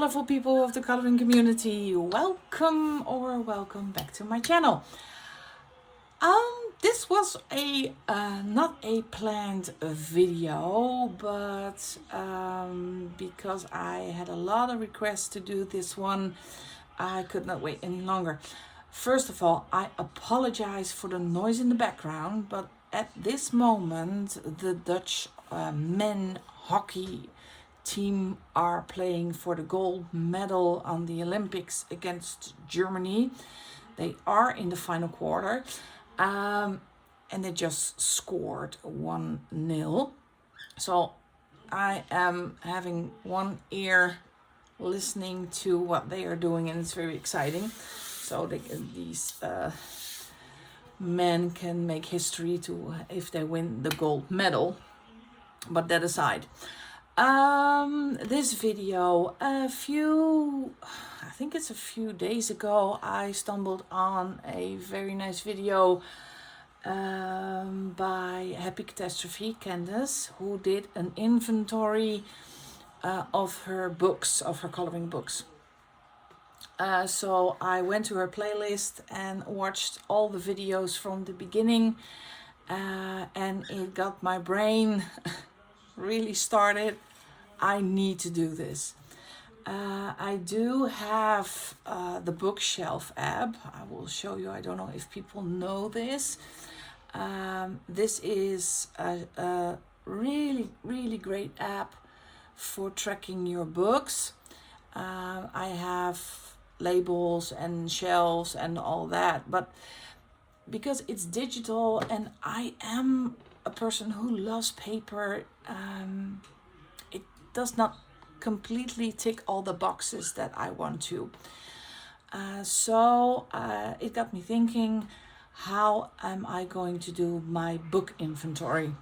colorful people of the coloring community, welcome or welcome back to my channel. This was a not a planned video, but because I had a lot of requests to do this one, I could not wait any longer. First of all, I apologize for the noise in the background, but at this moment the Dutch men hockey team are playing for the gold medal on the Olympics against Germany. They are in the final quarter, and they just scored 1-0. So I am having one ear listening to what they are doing, and it's very exciting. So these men can make history to if they win the gold medal. But that aside, this video, I think it's a few days ago, I stumbled on a very nice video by Happy Catastrophe Candace, who did an inventory of her books, of her coloring books. So I went to her playlist and watched all the videos from the beginning, and it got my brain really started. I need to do this. I do have the bookshelf app. I will show you. I don't know if people know this. This is a really great app for tracking your books. I have labels and shelves and all that, but because it's digital and I am a person who loves paper, it does not completely tick all the boxes that I want to. So it got me thinking, how am I going to do my book inventory?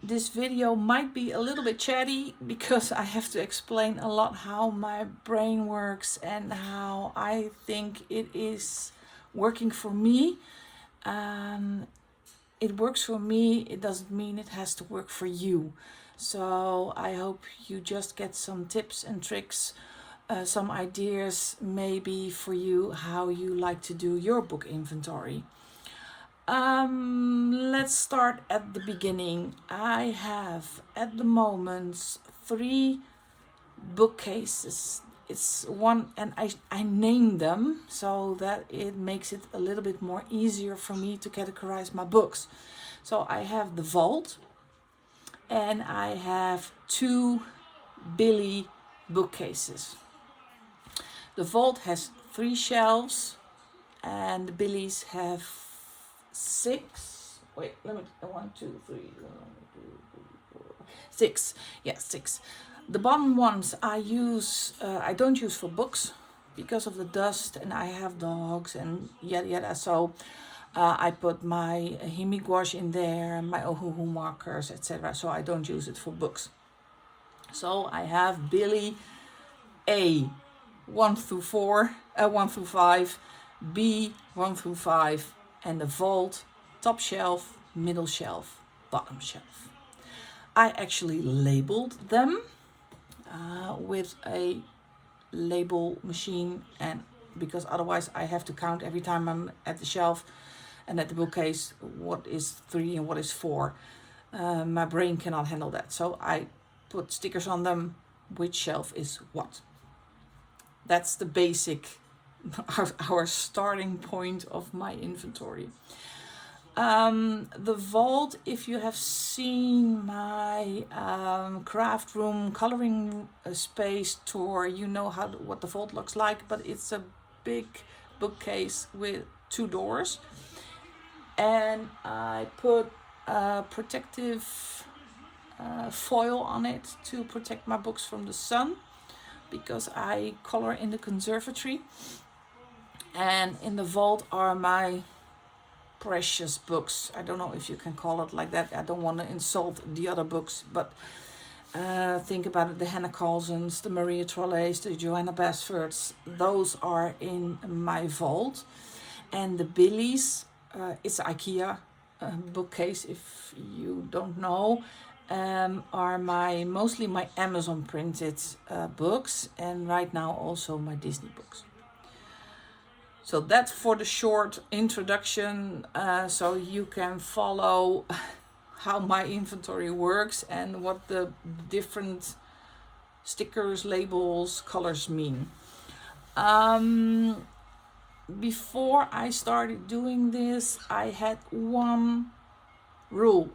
This video might be a little bit chatty because I have to explain a lot how my brain works and how I think it is working for me. It works for me, it doesn't mean it has to work for you. So I hope you just get some tips and tricks, some ideas maybe for you how you like to do your book inventory. Let's start at the beginning. I have at the moment 3 bookcases. It's one, and I name them so that it makes it a little bit more easier for me to categorize my books. So I have the vault, and I have 2 Billy bookcases. The vault has 3 shelves, and the Billies have 6. Wait, let me. 1, 2, 3, 6. Yeah, 6. The bottom ones I use. I don't use for books because of the dust, and I have dogs and yada yada. So I put my Himi gouache in there, my Ohuhu markers, etc. So I don't use it for books. So I have Billy A 1 through 5, B 1 through 5, and the vault, top shelf, middle shelf, bottom shelf. I actually labeled them with a label machine, and because otherwise I have to count every time I'm at the shelf and at the bookcase what is 3 and what is 4. My brain cannot handle that, so I put stickers on them which shelf is what. That's the basic, our starting point of my inventory. The vault, if you have seen my craft room coloring space tour, you know what the vault looks like, but it's a big bookcase with 2 doors, and I put protective foil on it to protect my books from the sun, because I color in the conservatory, and in the vault are my precious books. I don't know if you can call it like that. I don't want to insult the other books, but think about it. The Hannah Carlsons, the Maria Trolleys, the Joanna Basfords, those are in my vault. And the Billies, it's IKEA bookcase, if you don't know. are mostly my Amazon printed books, and right now also my Disney books. So that's for the short introduction, so you can follow how my inventory works and what the different stickers, labels, colors mean. Before I started doing this, I had one rule.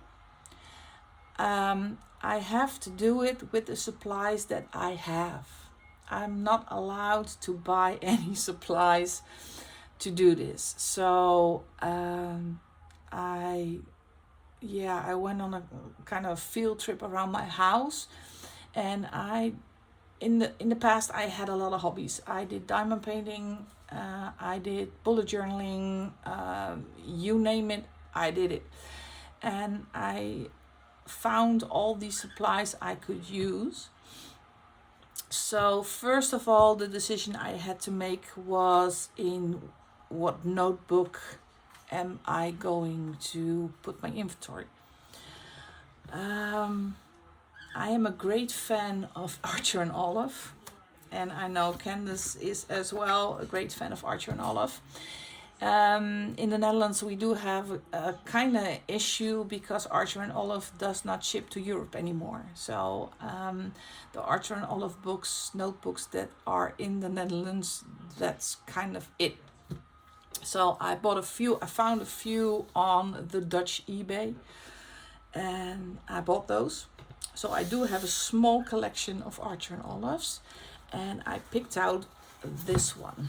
I have to do it with the supplies that I have. I'm not allowed to buy any supplies to do this. So I went on a kind of field trip around my house, and in the past I had a lot of hobbies. I did diamond painting, I did bullet journaling, you name it, I did it. And I found all these supplies I could use. So first of all, the decision I had to make was in what notebook am I going to put my inventory. I am a great fan of Archer and Olive, and I know Candace is as well a great fan of Archer and Olive. In the Netherlands we do have a kind of issue because Archer and Olive does not ship to Europe anymore. So the Archer and Olive notebooks that are in the Netherlands, that's kind of it. So I found a few on the Dutch eBay, and I bought those. So I do have a small collection of Archer and Olives, and I picked out this one.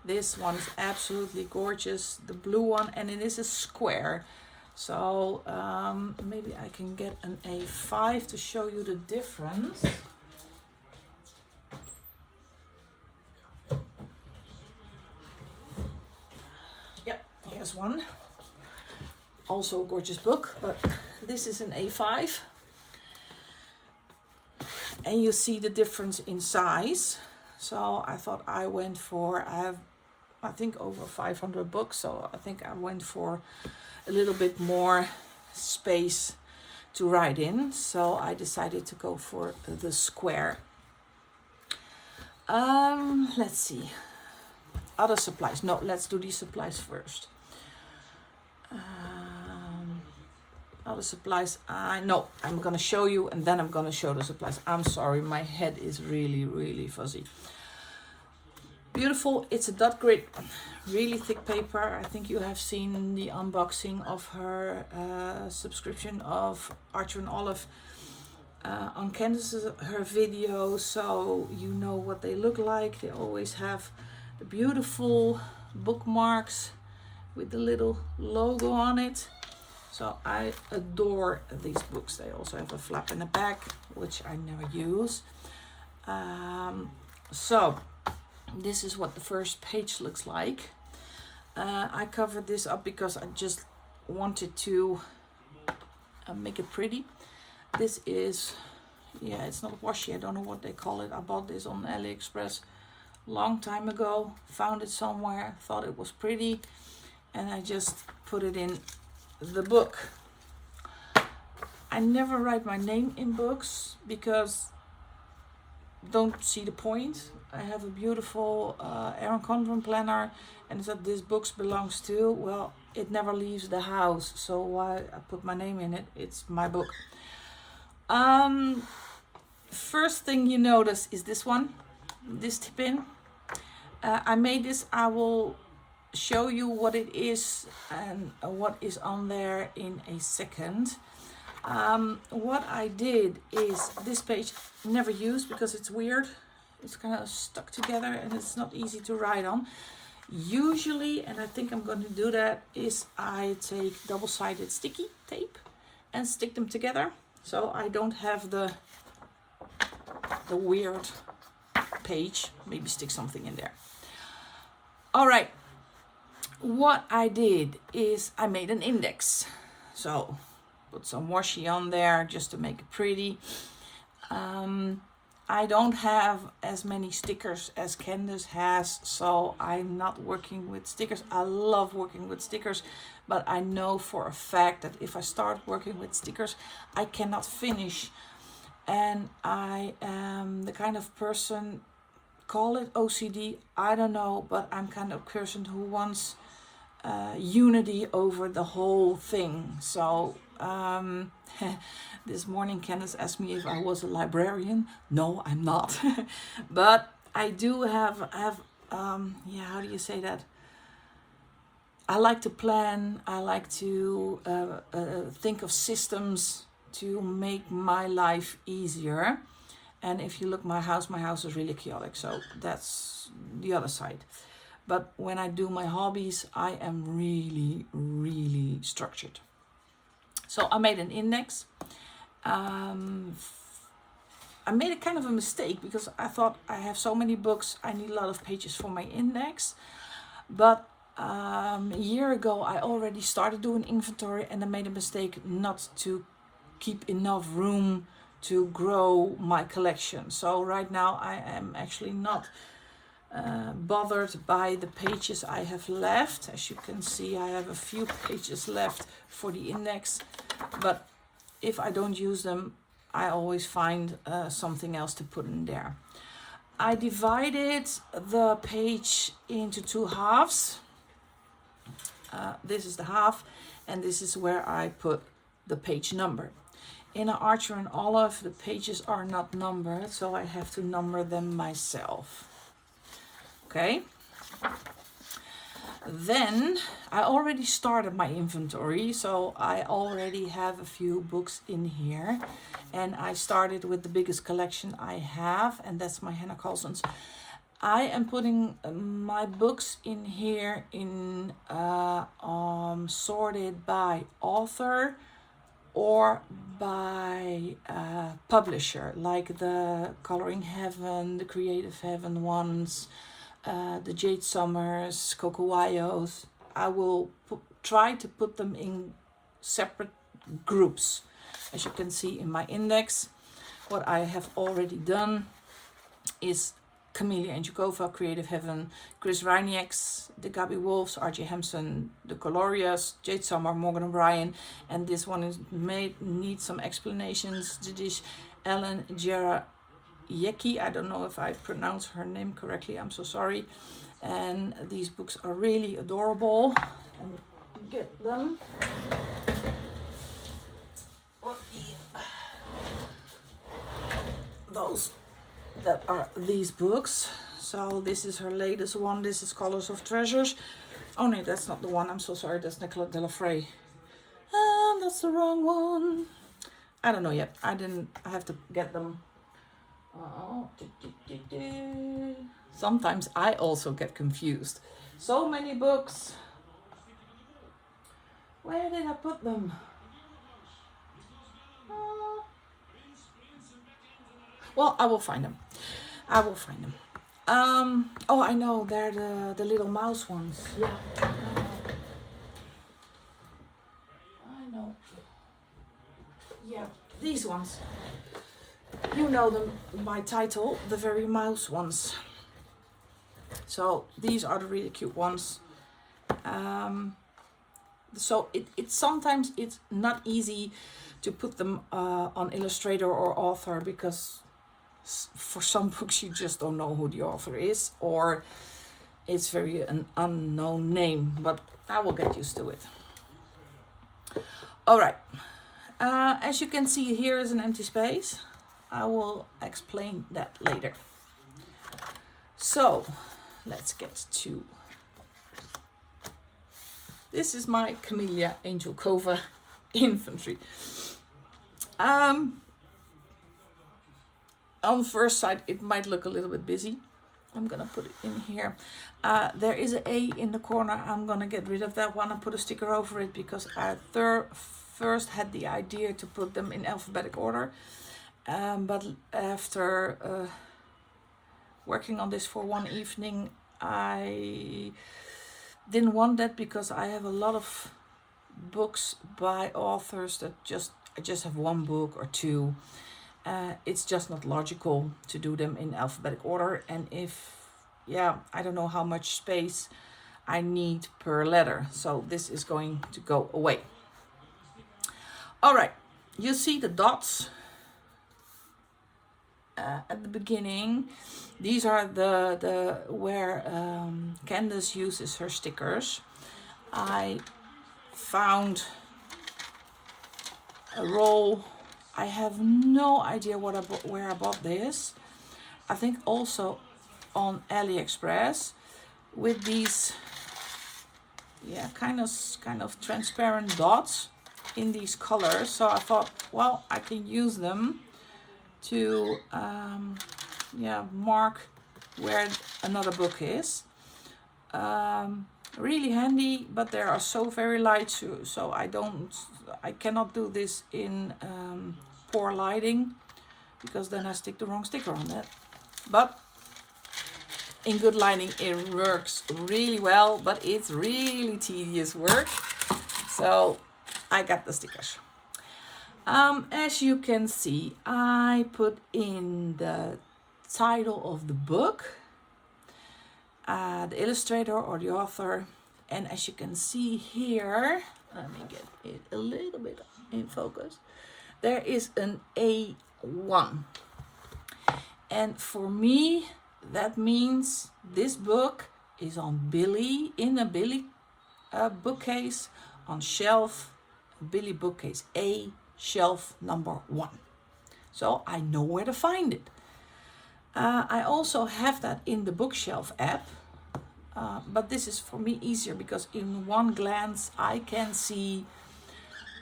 This one is absolutely gorgeous, the blue one, and it is a square. So maybe I can get an A5 to show you the difference. Yep, here's one. Also a gorgeous book, but this is an A5. And you see the difference in size. So I thought I have I think over 500 books, so I think I went for a little bit more space to write in. So I decided to go for the square. Let's see. Other supplies. No, let's do these supplies first. Other supplies. No, I'm going to show you and then I'm going to show the supplies. I'm sorry, my head is really, really fuzzy. Beautiful. It's a dot grid, really thick paper. I think you have seen the unboxing of her subscription of Archer and Olive on Candace's her video, so you know what they look like. They always have the beautiful bookmarks with the little logo on it. So I adore these books. They also have a flap in the back, which I never use. So this is what the first page looks like. I covered this up because I just wanted to make it pretty. This is, it's not washi. I don't know what they call it. I bought this on AliExpress long time ago. Found it somewhere. Thought it was pretty. And I just put it in the book. I never write my name in books because don't see the point. I have a beautiful Erin Condren planner, and it's that this book belongs to. Well, it never leaves the house, so why I put my name in it? It's my book. First thing you notice is this one, this tip in. I made this. I will show you what it is and what is on there in a second. What I did is this page never used because it's weird. It's kind of stuck together and it's not easy to write on. Usually, and I think I'm going to do that, is I take double-sided sticky tape and stick them together so I don't have the weird page. Maybe stick something in there. All right. What I did is I made an index. So put some washi on there just to make it pretty. I don't have as many stickers as Candace has, so I'm not working with stickers. I love working with stickers, but I know for a fact that if I start working with stickers, I cannot finish. And I am the kind of person, call it OCD, I don't know, but I'm kind of person who wants unity over the whole thing. So this morning Candace asked me if I was a librarian. No, I'm not. But I do have yeah, how do you say that? I like to plan. I like to think of systems to make my life easier. And if you look my house is really chaotic. So that's the other side. But when I do my hobbies, I am really, really structured. So I made an index. I made a kind of a mistake because I thought I have so many books, I need a lot of pages for my index. But a year ago, I already started doing inventory and I made a mistake not to keep enough room to grow my collection. So right now I am actually not bothered by the pages I have left. As you can see, I have a few pages left for the index, but if I don't use them, I always find something else to put in there. I divided the page into two halves. This is the half, and this is where I put the page number. In an Archer and Olive, the pages are not numbered, so I have to number them myself. Okay. Then I already started my inventory, so I already have a few books in here. And I started with the biggest collection I have, and that's my Hannah Carlson's. I am putting my books in here in sorted by author or by publisher, like the Coloring Heaven, the Creative Heaven ones, the Jade Summers, Coco Wayos. I will try to put them in separate groups. As you can see in my index, what I have already done is Camellia and Jacova, Creative Heaven, Chris Reinieks, the Gabby Wolfs, R.J. Hampson, the Colorias, Jade Summer, Morgan O'Brien, and this one is needs some explanations. This is Ellen Jera Yeki. I don't know if I pronounce her name correctly. I'm so sorry. And these books are really adorable. And get them. Those that are these books. So this is her latest one. This is Colors of Treasures. Oh no, that's not the one. I'm so sorry. That's Nicola de la Frey. That's the wrong one. I don't know yet. I have to get them. Sometimes I also get confused. So many books. Where did I put them? Well, I will find them. I will find them. Oh, I know. They're the little mouse ones. Yeah. I know. Yeah, these ones. You know them by title, the very mouse ones. So these are the really cute ones. So it sometimes it's not easy to put them on Illustrator or Author, because for some books you just don't know who the author is, or it's very an unknown name, but I will get used to it. All right. As you can see, here is an empty space. I will explain that later. So let's get to this. Is my Camellia Angel Cova inventory. On first sight, it might look a little bit busy. I'm gonna put it in here. There is an A in the corner. I'm gonna get rid of that one and put a sticker over it, because I first had the idea to put them in alphabetic order. But after working on this for one evening, I didn't want that, because I have a lot of books by authors that I just have one book or two, It's just not logical to do them in alphabetic order. And I don't know how much space I need per letter. So this is going to go away. All right, you see the dots at the beginning. These are the where Candace uses her stickers. I found a roll. I have no idea where I bought this. I think also on AliExpress, with these kind of transparent dots in these colors. So I thought, well, I can use them to mark where another book is. Really handy, but they are so very light, so I cannot do this in poor lighting, because then I stick the wrong sticker on it. But in good lighting it works really well, but it's really tedious work. So I got the stickers. As you can see, I put in the title of the book, the illustrator or the author, and as you can see here, let me get it a little bit in focus, there is an A1. And for me, that means this book is on Billy, in a Billy bookcase, on shelf, Billy bookcase A, shelf number 1. So I know where to find it. I also have that in the bookshelf app, but this is for me easier because in one glance I can see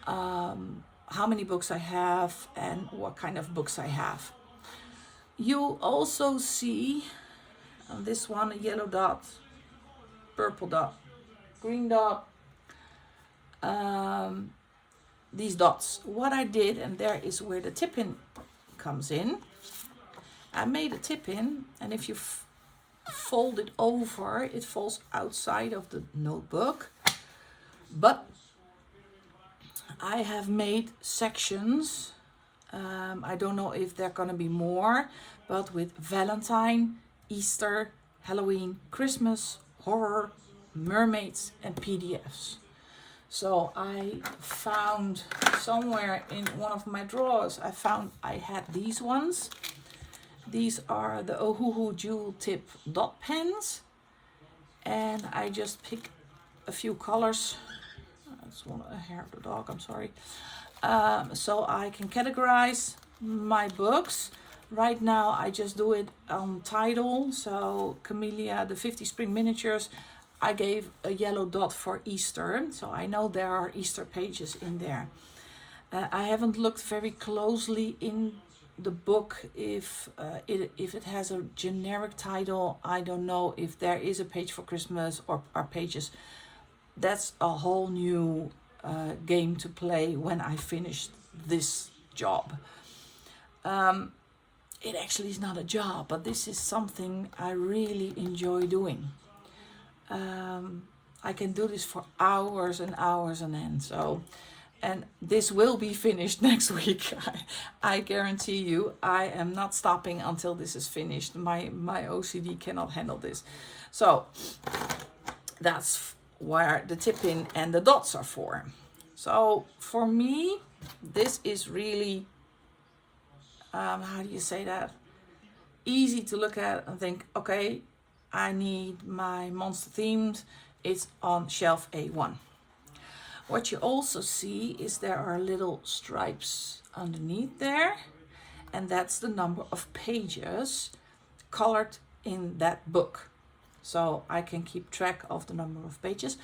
how many books I have and what kind of books I have. You also see on this one a yellow dot, purple dot, green dot, these dots. What I did, and there is where the tip-in comes in, I made a tip-in, and if you fold it over, it falls outside of the notebook. But I have made sections, I don't know if there are gonna be more, but with Valentine, Easter, Halloween, Christmas, horror, mermaids, and PDFs. So I found somewhere in one of my drawers, I had these ones. These are the Ohuhu Jewel Tip dot pens, and I just pick a few colors. That's a hair of the dog, I'm sorry. So I can categorize my books. Right now I just do it on title. So Camellia, the 50 Spring Miniatures, I gave a yellow dot for Easter, so I know there are Easter pages in there. I haven't looked very closely in the book if it has a generic title. I don't know if there is a page for Christmas or pages. That's a whole new game to play when I finish this job. It actually is not a job, but this is something I really enjoy doing. I can do this for hours and hours on end. So, and this will be finished next week. I guarantee you. I am not stopping until this is finished. My OCD cannot handle this. So that's where the tip-in and the dots are for. So for me, this is really, how do you say that? Easy to look at and think, okay, I need my monster themed. It's on shelf A1. What you also see is there are little stripes underneath there, and that's the number of pages colored in that book. So I can keep track of the number of pages.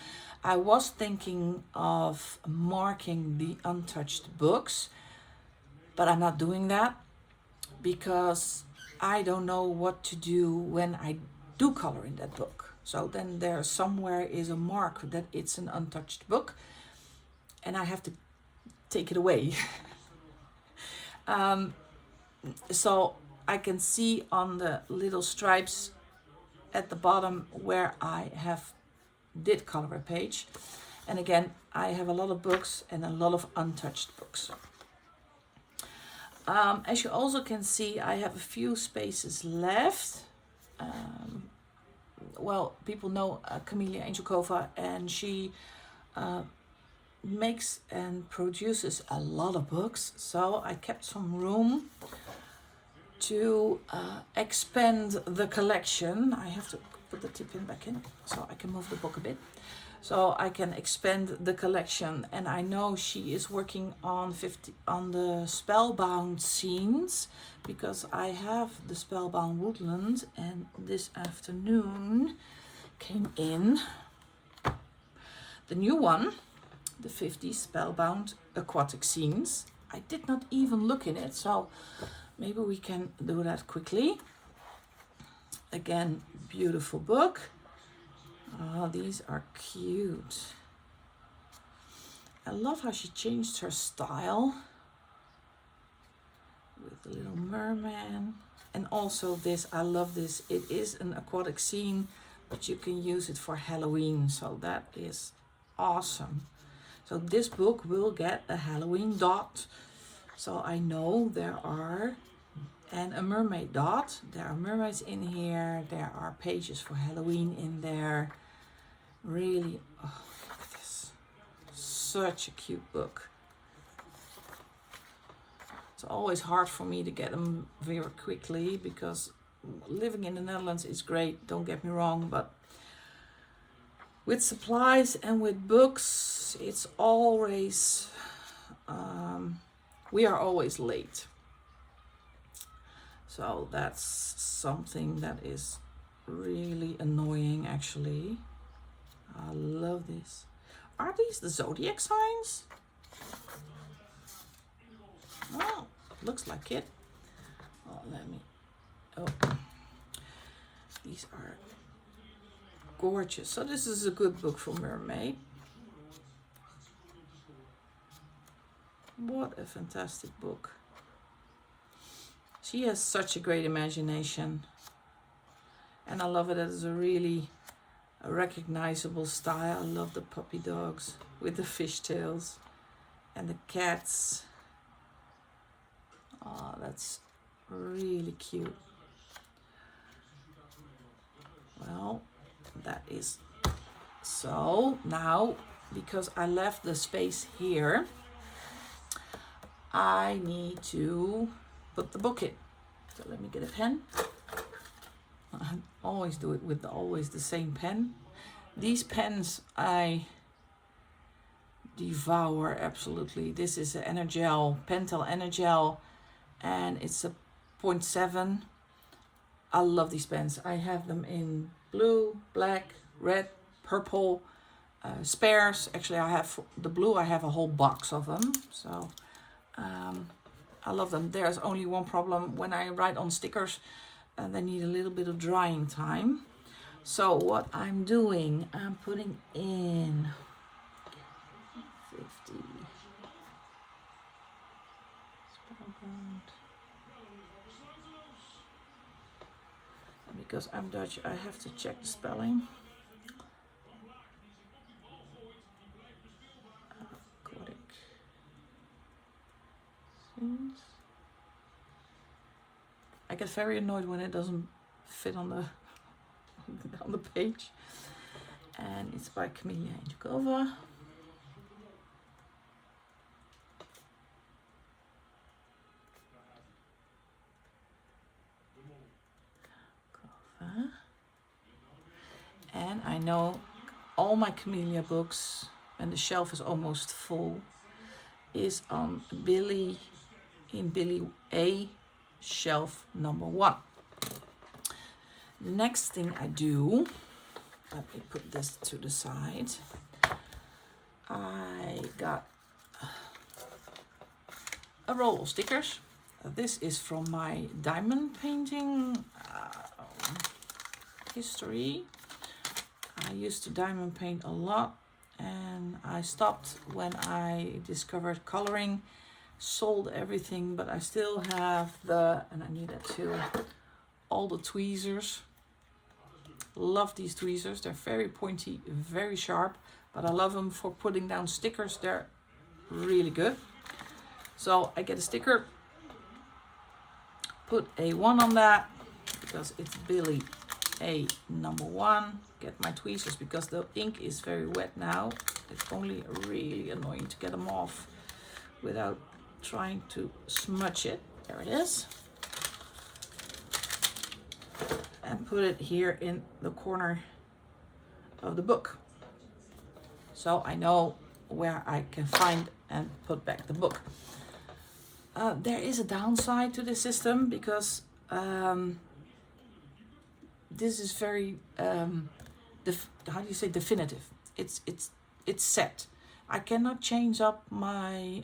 I was thinking of marking the untouched books, but I'm not doing that because I don't know what to do when I do color in that book. So then there somewhere is a mark that it's an untouched book, and I have to take it away. So I can see on the little stripes at the bottom where I did color a page. And again, I have a lot of books and a lot of untouched books. As you also can see, I have a few spaces left. Well, people know Camelia Angelkova, and she makes and produces a lot of books. So I kept some room to expand the collection. I have to put the tip pin back in so I can move the book a bit. So I can expand the collection, and I know she is working on the spellbound scenes, because I have the spellbound woodland, and this afternoon came in the new one, the 50 spellbound aquatic scenes. I did not even look in it, so maybe we can do that quickly. Again, beautiful book. Oh, these are cute. I love how she changed her style with the little merman. And also this, I love this. It is an aquatic scene, but you can use it for Halloween. So that is awesome. So this book will get a Halloween dot. So I know there are, and a mermaid dot. There are mermaids in here. There are pages for Halloween in there. Really, oh, look at this. Such a cute book. It's always hard for me to get them very quickly, because living in the Netherlands is great, don't get me wrong, but with supplies and with books, it's always, we are always late. So that's something that is really annoying, actually. I love this. Are these the zodiac signs? Oh, looks like it. Oh, these are gorgeous. So this is a good book for mermaid. What a fantastic book. She has such a great imagination. And I love it as a really recognizable style. I love the puppy dogs with the fishtails and the cats. Oh, that's really cute. Well, that is so. Now, because I left the space here, I need to put the book in. So let me get a pen. I always do it with always the same pen. These pens I devour absolutely. This is an Energel, Pentel Energel, and it's a 0.7. I love these pens. I have them in blue, black, red, purple, spares. Actually, I have the blue. I have a whole box of them. So I love them. There's only one problem. When I write on stickers, they need a little bit of drying time. So what I'm doing, I'm putting in 50 spellbound. Because I'm Dutch, I have to check the spelling. Aquatic scenes. I get very annoyed when it doesn't fit on the on the page. And it's by Camelia Angelkova. And I know all my Camelia books, and the shelf is almost full, is on Billy A shelf number 1. The next thing I do, let me put this to the side. I got a roll of stickers. This is from my diamond painting history. I used to diamond paint a lot, and I stopped when I discovered coloring, sold everything, but I still have and I need that too, all the tweezers. Love these tweezers. They're very pointy, very sharp, but I love them for putting down stickers. They're really good. So I get a sticker put a 1 on that because it's Billy A number 1. Get my tweezers because the ink is very wet now. It's only really annoying to get them off without trying to smudge it. There it is. And put it here in the corner of the book. So I know where I can find and put back the book. There is a downside to this system because this is very how do you say, definitive. It's set. I cannot change up my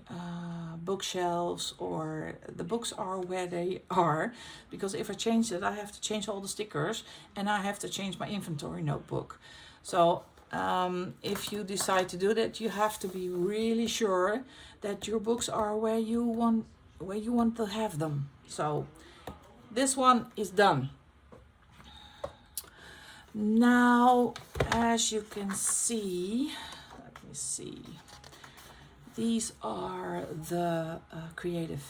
bookshelves, or the books are where they are, because if I change it, I have to change all the stickers and I have to change my inventory notebook. So if you decide to do that, you have to be really sure that your books are where you want to have them. So this one is done. Now, as you can see, let me see. These are the Creative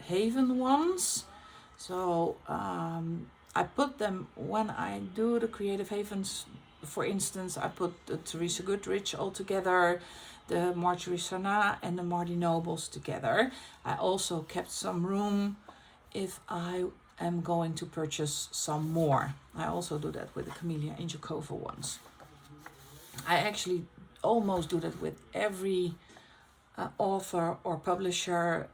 Haven ones. So I put them when I do the Creative Havens. For instance, I put the Teresa Goodrich all together, the Marjorie Sarna and the Marty Nobles together. I also kept some room if I am going to purchase some more. I also do that with the Camellia Angelkova ones. I actually almost do that with every author or publisher,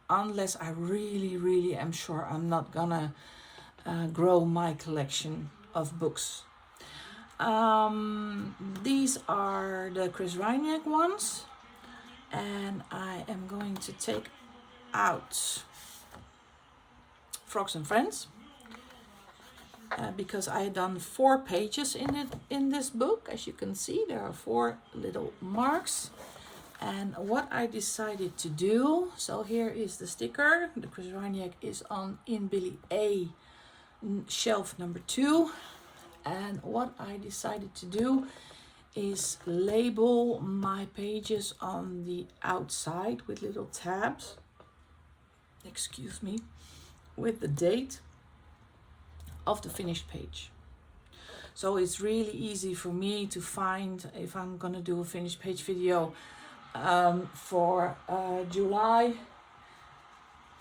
unless I really am sure I'm not gonna grow my collection of books. These are the Chris Reinick ones, and I am going to take out Frogs and Friends because I had done 4 pages in this book. As you can see, there are 4 little marks. And what I decided to do, so here is the sticker. The Chris Reinick is in Billy A shelf number 2. And what I decided to do is label my pages on the outside with little tabs, excuse me, with the date of the finished page. So it's really easy for me to find if I'm gonna do a finished page video for July,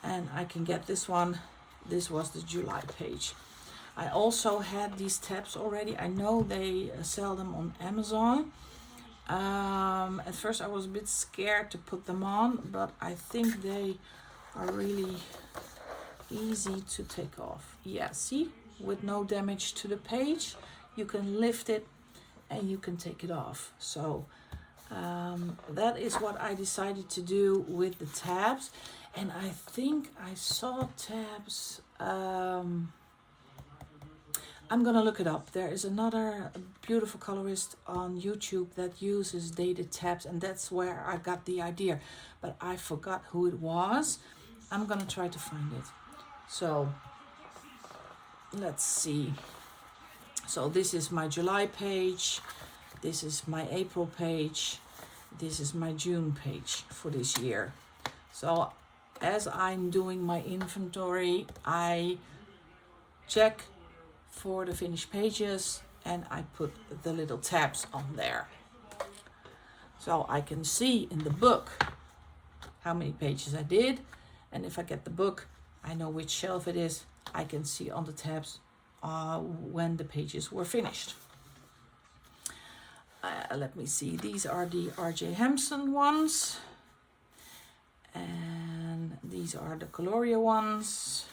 and I can get this one. This was the July page. I also had these tabs already. I know they sell them on Amazon. At first I was a bit scared to put them on, but I think they are really easy to take off. Yeah, see, with no damage to the page, you can lift it and you can take it off. So that is what I decided to do with the tabs. And I think I saw tabs, I'm gonna look it up. There is another beautiful colorist on YouTube that uses dated tabs, and that's where I got the idea, but I forgot who it was. I'm gonna try to find it. So let's see. So this is my July page, this is my April page, this is my June page for this year. So as I'm doing my inventory, I check for the finished pages and I put the little tabs on there. So I can see in the book how many pages I did, and if I get the book, I know which shelf it is. I can see on the tabs when the pages were finished. Let me see, these are the R.J. Hampson ones, and these are the Coloria ones,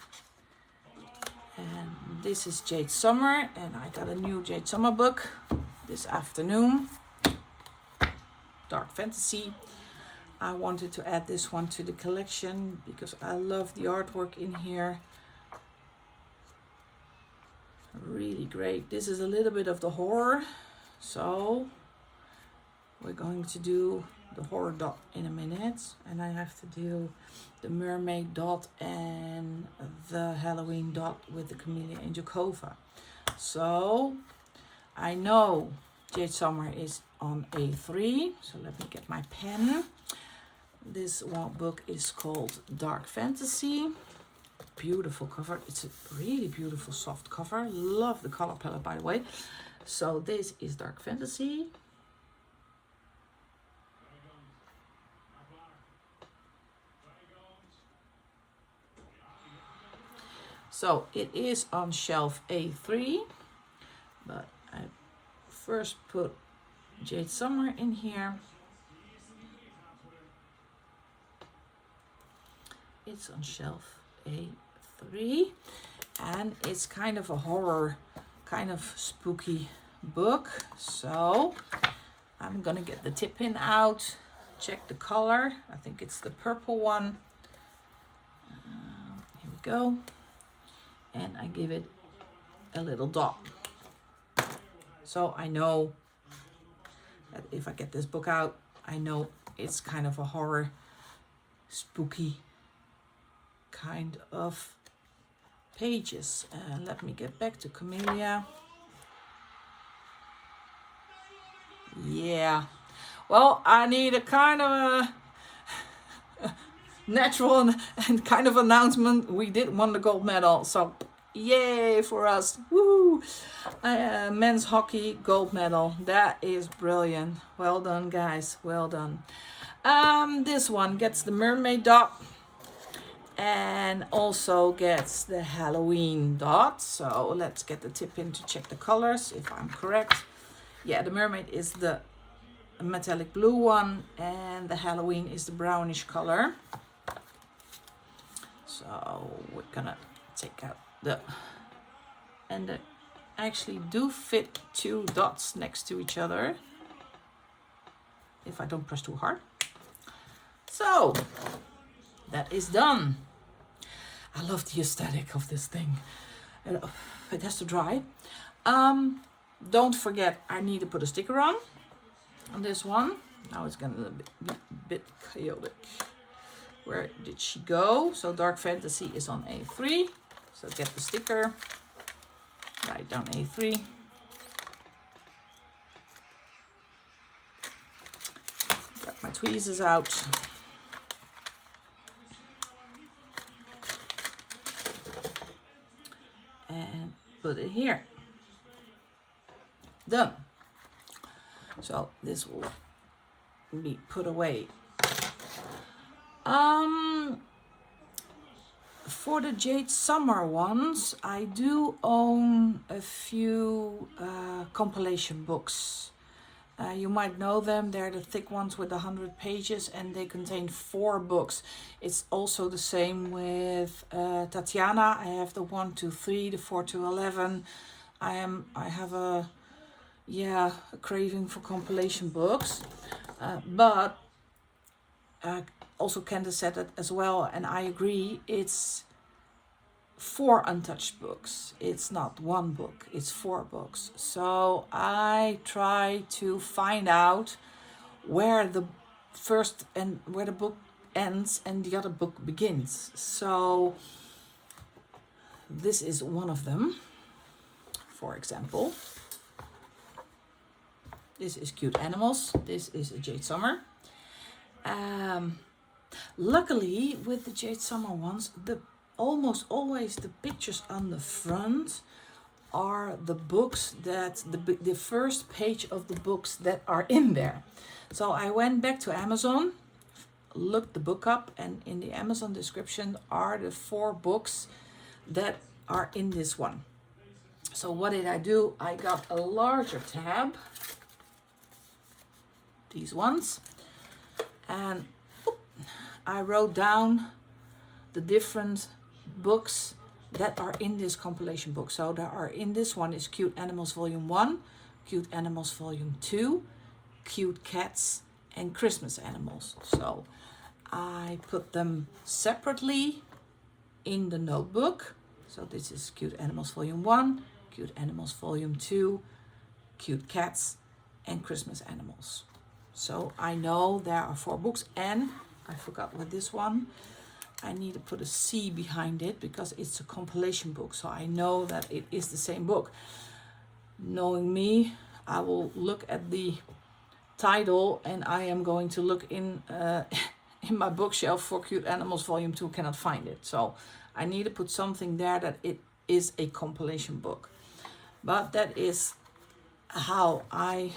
and this is Jade Summer, and I got a new Jade Summer book this afternoon, Dark Fantasy. I wanted to add this one to the collection because I love the artwork in here. Really great. This is a little bit of the horror, so we're going to do the horror dot in a minute, and I have to do the mermaid dot and the Halloween dot with the Camellia Angelkova. So I know Jade Summer is on A3, so let me get my pen. This one book is called Dark Fantasy. beautiful cover. It's a really beautiful soft cover. Love the color palette, by the way. So this is Dark Fantasy. So it is on shelf A3, but I first put Jade Summer in here. It's on shelf A3, and it's kind of a horror, kind of spooky book. So I'm gonna get the tip pin out, check the color. I think it's the purple one. Here we go. And I give it a little dot. So I know that if I get this book out, I know it's kind of a horror, spooky kind of pages. And let me get back to Camellia. Yeah. Well, I need a kind of a natural and kind of announcement. We did won the gold medal, so yay for us. Woo! Men's hockey gold medal. That is brilliant. Well done, guys. Well done. This one gets the mermaid dot and also gets the Halloween dot. So let's get the tip in to check the colors if I'm correct. Yeah, the mermaid is the metallic blue one and the Halloween is the brownish color. So we're gonna take out and they actually do fit two dots next to each other if I don't press too hard. So that is done. I love the aesthetic of this thing. It has to dry. Don't forget, I need to put a sticker on this one. Now it's gonna be a bit chaotic. Where did she go? So Dark Fantasy is on A3. So get the sticker. Write down A3. Got my tweezers out. And put it here. Done. So this will be put away. For the Jade Summer ones, I do own a few compilation books. You might know them. They're the thick ones with 100 pages and they contain 4 books. It's also the same with Tatiana. I have the 1 to 3, the 4 to 11. I have a craving for compilation books. But also Candace said it as well, and I agree, it's 4 untouched books. It's not 1 book, it's 4 books. So I try to find out where the first and where the book ends and the other book begins. So this is one of them. For example, this is Cute Animals. This is a Jade Summer. Luckily with the Jade Summer ones, almost always the pictures on the front are the books that the first page of the books that are in there. So I went back to Amazon, looked the book up, and in the Amazon description are the 4 books that are in this one. So what did I do? I got a larger tab, these ones, and I wrote down the different books that are in this compilation book. So there are in this one is Cute Animals Volume 1, Cute Animals Volume 2, Cute Cats, and Christmas Animals. So I put them separately in the notebook. So this is Cute Animals Volume 1, Cute Animals Volume 2, Cute Cats, and Christmas Animals. So I know there are 4 books, and I forgot with this one, I need to put a C behind it because it's a compilation book. So I know that it is the same book. Knowing me, I will look at the title and I am going to look in my bookshelf for Cute Animals Volume 2, cannot find it. So I need to put something there that it is a compilation book. But that is how I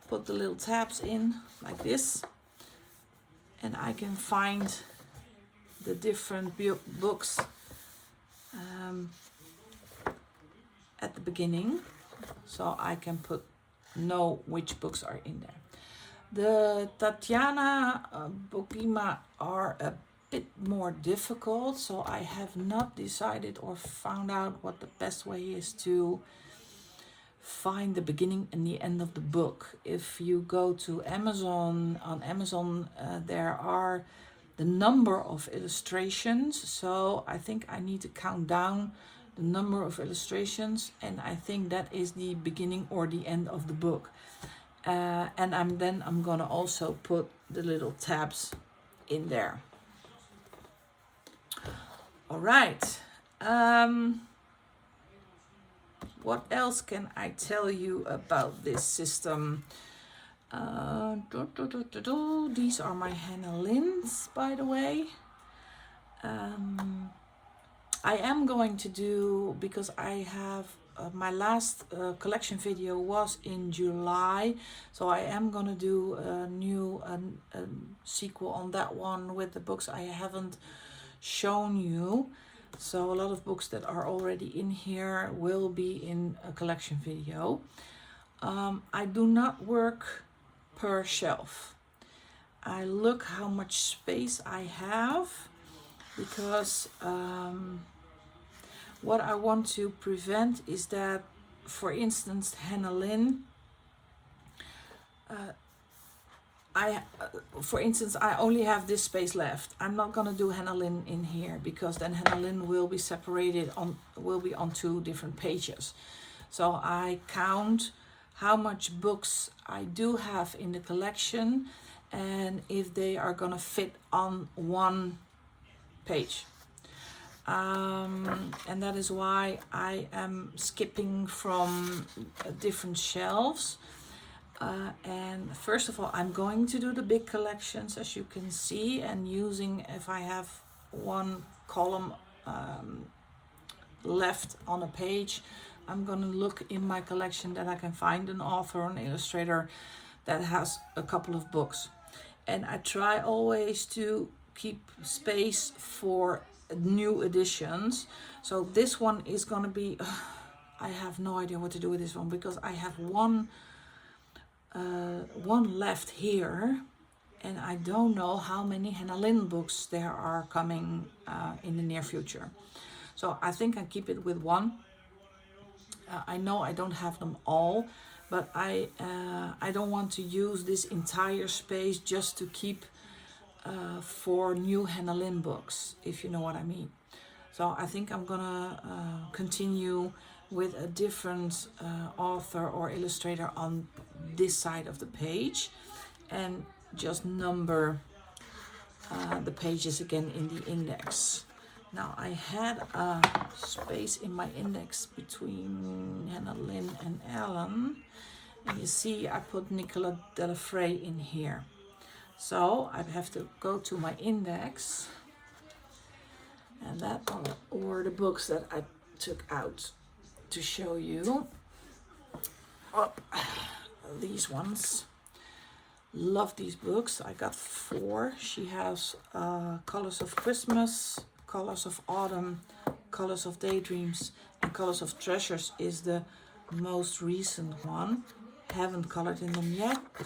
put the little tabs in like this, and I can find the different books at the beginning, so I can know which books are in there. The Tatiana Bokima are a bit more difficult, so I have not decided or found out what the best way is to find the beginning and the end of the book. If you go to Amazon, on Amazon there are the number of illustrations, so I think I need to count down the number of illustrations, and I think that is the beginning or the end of the book. And I'm gonna also put the little tabs in there. All right. What else can I tell you about this system? These are my Hannah Lynn's, by the way. I am going to do, because I have my last collection video was in July, so I am gonna do a new sequel on that one with the books I haven't shown you. So a lot of books that are already in here will be in a collection video. I do not work per shelf. I look how much space I have, because what I want to prevent is that, for instance, Hannah Lynn, I only have this space left. I'm not gonna do Hannah Lynn in here, because then Hannah Lynn will be separated will be on 2 different pages. So I count how much books I do have in the collection, and if they are gonna fit on 1 page. And that is why I am skipping from different shelves. And first of all, I'm going to do the big collections, as you can see, and using, if I have 1 column left on a page, I'm going to look in my collection that I can find an author or an illustrator that has a couple of books. And I try always to keep space for new editions. So this one is going to be, I have no idea what to do with this one, because I have one left here, and I don't know how many Hannah Lynn books there are coming in the near future. So I think I keep it with 1. I know I don't have them all, but I don't want to use this entire space just to keep for new Hannah Lynn books, if you know what I mean. So I think I'm gonna continue with a different author or illustrator on this side of the page, and just number the pages again in the index. Now I had a space in my index between Hannah Lynn and Ellen, and you see I put Nicola Delafray in here. So I have to go to my index, and that are the books that I took out to show you. These ones. Love these books. I got 4. She has Colors of Christmas, Colors of Autumn, Colors of Daydreams, and Colors of Treasures is the most recent one. Haven't colored in them yet. I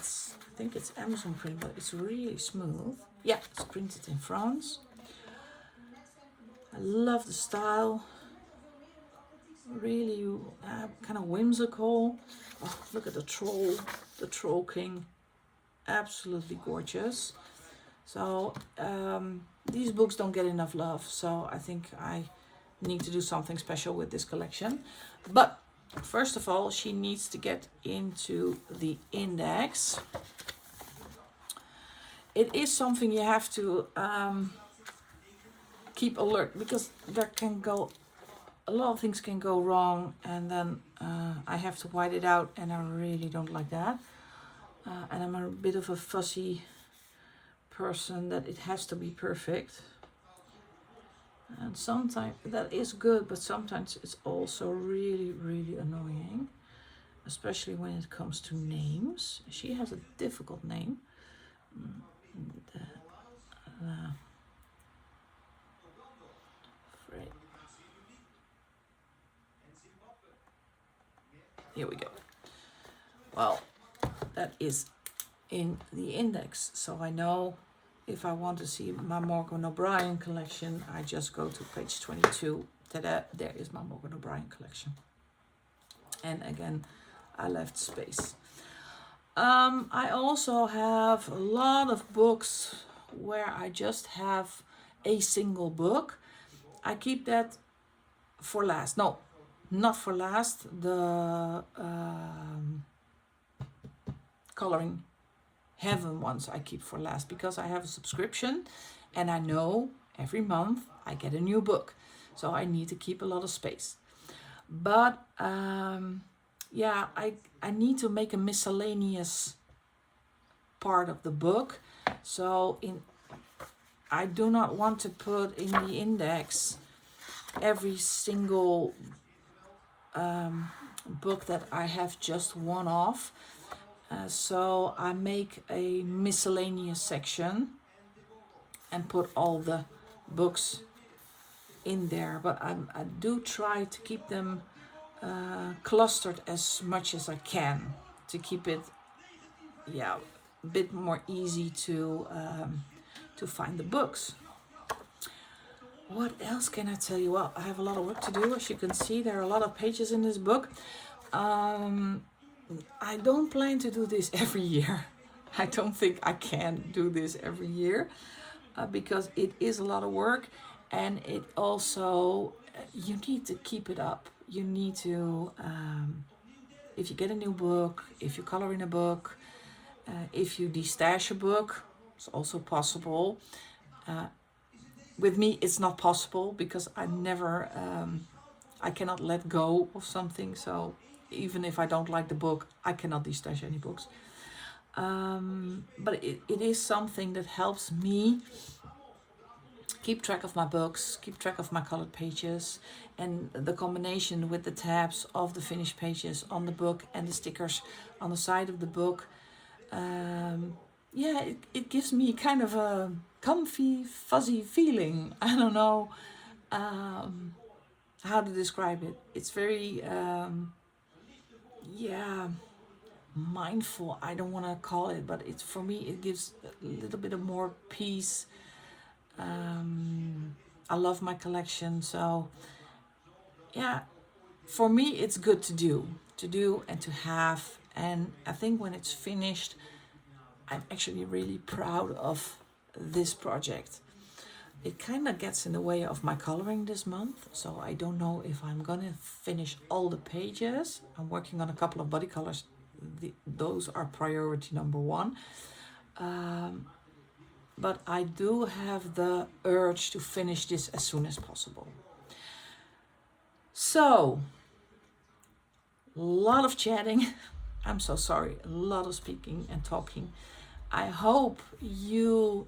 think it's Amazon print, but it's really smooth. Yeah, it's printed in France. I love the style. Really kind of whimsical. Oh, look at the Troll King. Absolutely gorgeous. So these books don't get enough love, so I think I need to do something special with this collection. But first of all, she needs to get into the index. It is something you have to keep alert, because there can go, a lot of things can go wrong, and then I have to white it out, and I really don't like that. And I'm a bit of a fussy person that it has to be perfect. And sometimes that is good, but sometimes it's also really, really annoying, especially when it comes to names. She has a difficult name. Here we go. Well, that is in the index, so I know if I want to see my Morgan O'Brien collection, I just go to page 22. Ta-da, there is my Morgan O'Brien collection. And again, I left space. I also have a lot of books where I just have a single book. I keep that for last. No, not for last. The Coloring Heaven ones I keep for last because I have a subscription and I know every month I get a new book. So I need to keep a lot of space. But yeah, I need to make a miscellaneous part of the book. So I do not want to put in the index every single book that I have just one off. So I make a miscellaneous section and put all the books in there. But I do try to keep them clustered as much as I can to keep it, yeah, a bit more easy to find the books. What else can I tell you? Well, I have a lot of work to do. As you can see, there are a lot of pages in this book. I don't plan to do this every year. I don't think I can do this every year because it is a lot of work, and it also, you need to keep it up. You need to, if you get a new book, if you color in a book, if you destash a book, it's also possible. With me, it's not possible because I never, I cannot let go of something. So even if I don't like the book, I cannot destash any books. But it is something that helps me keep track of my books, keep track of my colored pages, and the combination with the tabs of the finished pages on the book and the stickers on the side of the book. Yeah, it gives me kind of a comfy, fuzzy feeling. I don't know how to describe it. It's very, yeah, mindful. I don't want to call it, but it's, for me, it gives a little bit of more peace. I love my collection, so yeah, for me it's good to do and to have. And I think when it's finished, I'm actually really proud of this project. It kind of gets in the way of my coloring this month, so I don't know if I'm gonna finish all the pages. I'm working on a couple of body colors. Those are priority number one. But I do have the urge to finish this as soon as possible. So, a lot of chatting. I'm so sorry. A lot of speaking and talking. I hope you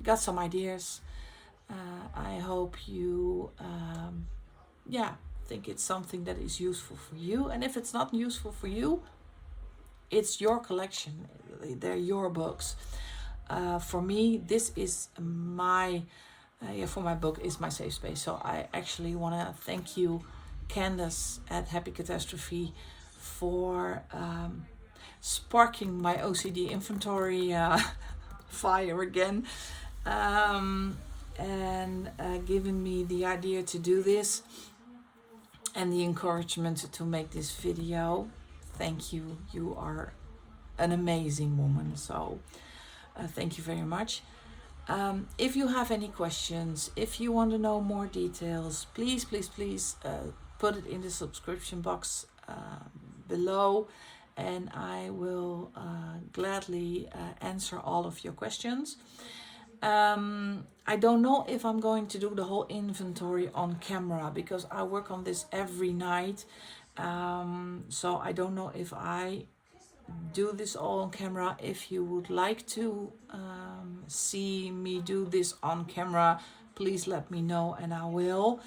got some ideas. I hope you, think it's something that is useful for you. And if it's not useful for you, it's your collection. They're your books. For me, this is my, for my book is my safe space. So I actually want to thank you, Candace at Happy Catastrophe, for sparking my OCD inventory fire again, and giving me the idea to do this and the encouragement to make this video. Thank you. You are an amazing woman. So thank you very much. If you have any questions, if you want to know more details, please put it in the subscription box below, and I will gladly answer all of your questions. I don't know if I'm going to do the whole inventory on camera because I work on this every night. So I don't know if I do this all on camera. If you would like to see me do this on camera, please let me know and I will.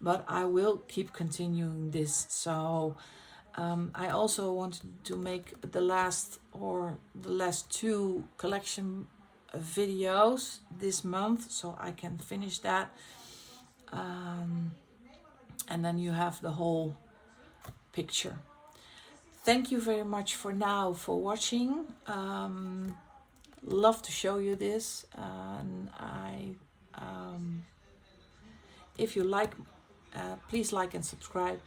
But I will keep continuing this. So I also wanted to make the last two collection videos this month, so I can finish that. And then you have the whole picture. Thank you very much for now for watching. Love to show you this, and if you like, please like and subscribe.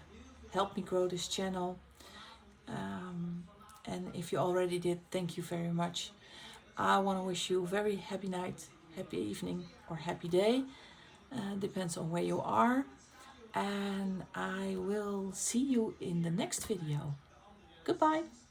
Help me grow this channel. And if you already did, thank you very much. I want to wish you a very happy night, happy evening, or happy day. Depends on where you are. And I will see you in the next video. Goodbye.